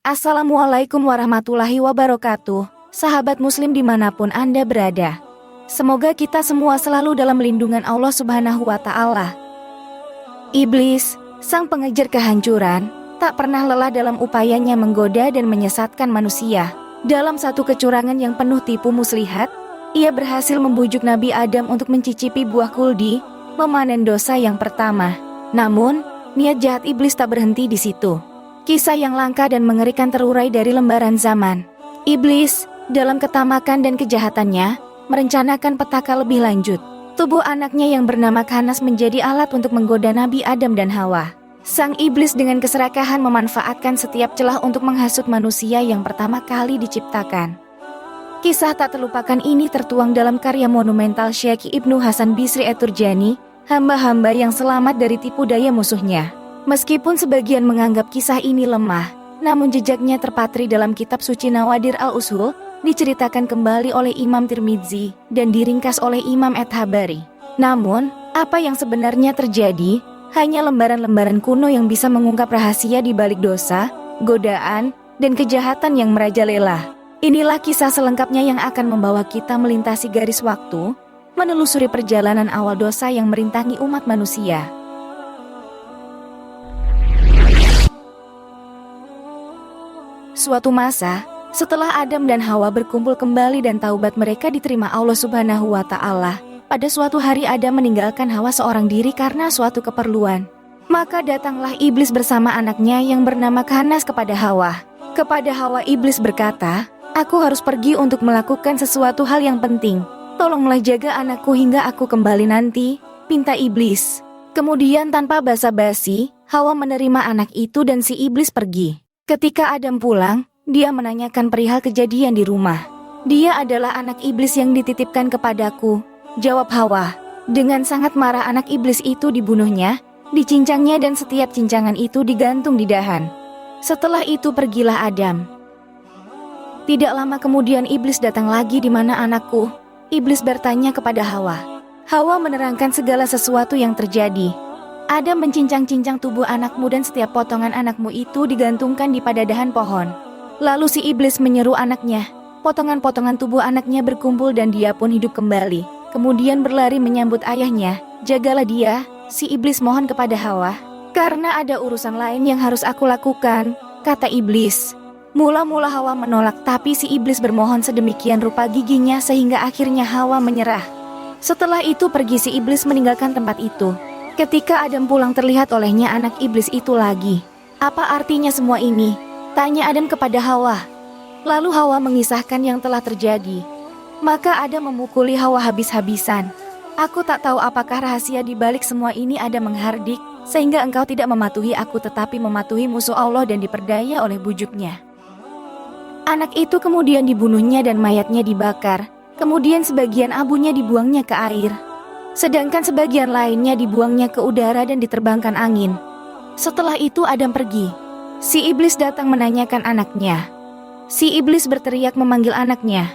Assalamualaikum warahmatullahi wabarakatuh, sahabat muslim dimanapun Anda berada. Semoga kita semua selalu dalam lindungan Allah Subhanahu wa Ta'ala. Iblis, sang pengejar kehancuran, tak pernah lelah dalam upayanya menggoda dan menyesatkan manusia. Dalam satu kecurangan yang penuh tipu muslihat, ia berhasil membujuk Nabi Adam untuk mencicipi buah kuldi, memanen dosa yang pertama. Namun, niat jahat iblis tak berhenti di situ. Kisah yang langka dan mengerikan terurai dari lembaran zaman. Iblis, dalam ketamakan dan kejahatannya, merencanakan petaka lebih lanjut. Tubuh anaknya yang bernama Khanas menjadi alat untuk menggoda Nabi Adam dan Hawa. Sang iblis dengan keserakahan memanfaatkan setiap celah untuk menghasut manusia yang pertama kali diciptakan. Kisah tak terlupakan ini tertuang dalam karya monumental Syekh Ibnu Hasan Bisri At-Turjani, hamba-hamba yang selamat dari tipu daya musuhnya. Meskipun sebagian menganggap kisah ini lemah, namun jejaknya terpatri dalam kitab suci Nawadir al-Usul, diceritakan kembali oleh Imam Tirmidzi dan diringkas oleh Imam At-Tabari. Namun, apa yang sebenarnya terjadi hanya lembaran-lembaran kuno yang bisa mengungkap rahasia di balik dosa, godaan, dan kejahatan yang merajalela. Inilah kisah selengkapnya yang akan membawa kita melintasi garis waktu, menelusuri perjalanan awal dosa yang merintangi umat manusia. Suatu masa, setelah Adam dan Hawa berkumpul kembali dan taubat mereka diterima Allah Subhanahu wa Ta'ala, pada suatu hari Adam meninggalkan Hawa seorang diri karena suatu keperluan. Maka datanglah iblis bersama anaknya yang bernama Khanas kepada Hawa. Kepada Hawa iblis berkata, "Aku harus pergi untuk melakukan sesuatu hal yang penting. Tolonglah jaga anakku hingga aku kembali nanti," pinta iblis. Kemudian tanpa basa-basi, Hawa menerima anak itu dan si iblis pergi. Ketika Adam pulang, dia menanyakan perihal kejadian di rumah. "Dia adalah anak iblis yang dititipkan kepadaku," jawab Hawa. Dengan sangat marah anak iblis itu dibunuhnya, dicincangnya dan setiap cincangan itu digantung di dahan. Setelah itu pergilah Adam. Tidak lama kemudian iblis datang lagi. "Di mana anakku?" Iblis bertanya kepada Hawa. Hawa menerangkan segala sesuatu yang terjadi. "Adam mencincang-cincang tubuh anakmu dan setiap potongan anakmu itu digantungkan di padadahan pohon." Lalu si iblis menyeru anaknya. Potongan-potongan tubuh anaknya berkumpul dan dia pun hidup kembali. Kemudian berlari menyambut ayahnya. "Jagalah dia," si iblis mohon kepada Hawa. "Karena ada urusan lain yang harus aku lakukan," kata iblis. Mula-mula Hawa menolak, tapi si iblis bermohon sedemikian rupa giginya sehingga akhirnya Hawa menyerah. Setelah itu pergi si iblis meninggalkan tempat itu. Ketika Adam pulang terlihat olehnya anak iblis itu lagi. "Apa artinya semua ini?" tanya Adam kepada Hawa. Lalu Hawa mengisahkan yang telah terjadi. Maka Adam memukuli Hawa habis-habisan. "Aku tak tahu apakah rahasia di balik semua ini." Adam menghardik, "Sehingga engkau tidak mematuhi aku tetapi mematuhi musuh Allah dan diperdaya oleh bujuknya." Anak itu kemudian dibunuhnya dan mayatnya dibakar. Kemudian sebagian abunya dibuangnya ke air. Sedangkan sebagian lainnya dibuangnya ke udara dan diterbangkan angin. Setelah itu Adam pergi. Si iblis datang menanyakan anaknya. Si iblis berteriak memanggil anaknya.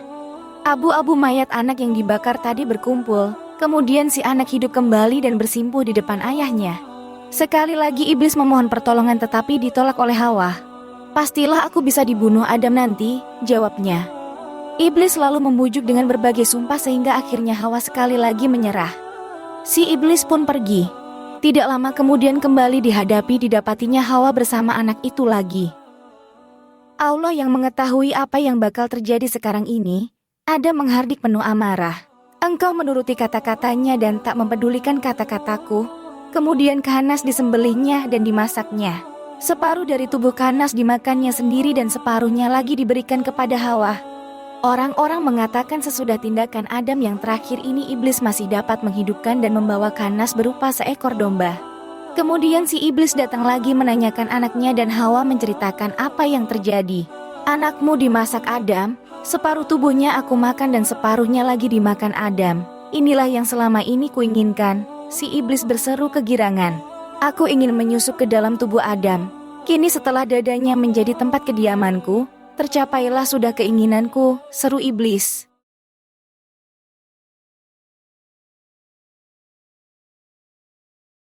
Abu-abu mayat anak yang dibakar tadi berkumpul. Kemudian si anak hidup kembali dan bersimpuh di depan ayahnya. Sekali lagi iblis memohon pertolongan tetapi ditolak oleh Hawa. "Pastilah aku bisa dibunuh Adam nanti," jawabnya. Iblis lalu membujuk dengan berbagai sumpah sehingga akhirnya Hawa sekali lagi menyerah. Si iblis pun pergi. Tidak lama kemudian kembali didapatinya Hawa bersama anak itu lagi. Allah yang mengetahui apa yang bakal terjadi sekarang ini, Adam menghardik penuh amarah. "Engkau menuruti kata-katanya dan tak mempedulikan kata-kataku." Kemudian Khanas disembelihnya dan dimasaknya. Separuh dari tubuh Khanas dimakannya sendiri dan separuhnya lagi diberikan kepada Hawa. Orang-orang mengatakan sesudah tindakan Adam yang terakhir ini iblis masih dapat menghidupkan dan membawa Khanas berupa seekor domba. Kemudian si iblis datang lagi menanyakan anaknya dan Hawa menceritakan apa yang terjadi. "Anakmu dimasak Adam, separuh tubuhnya aku makan dan separuhnya lagi dimakan Adam. Inilah yang selama ini kuinginkan," si iblis berseru kegirangan. "Aku ingin menyusup ke dalam tubuh Adam. Kini setelah dadanya menjadi tempat kediamanku, tercapailah sudah keinginanku," seru iblis.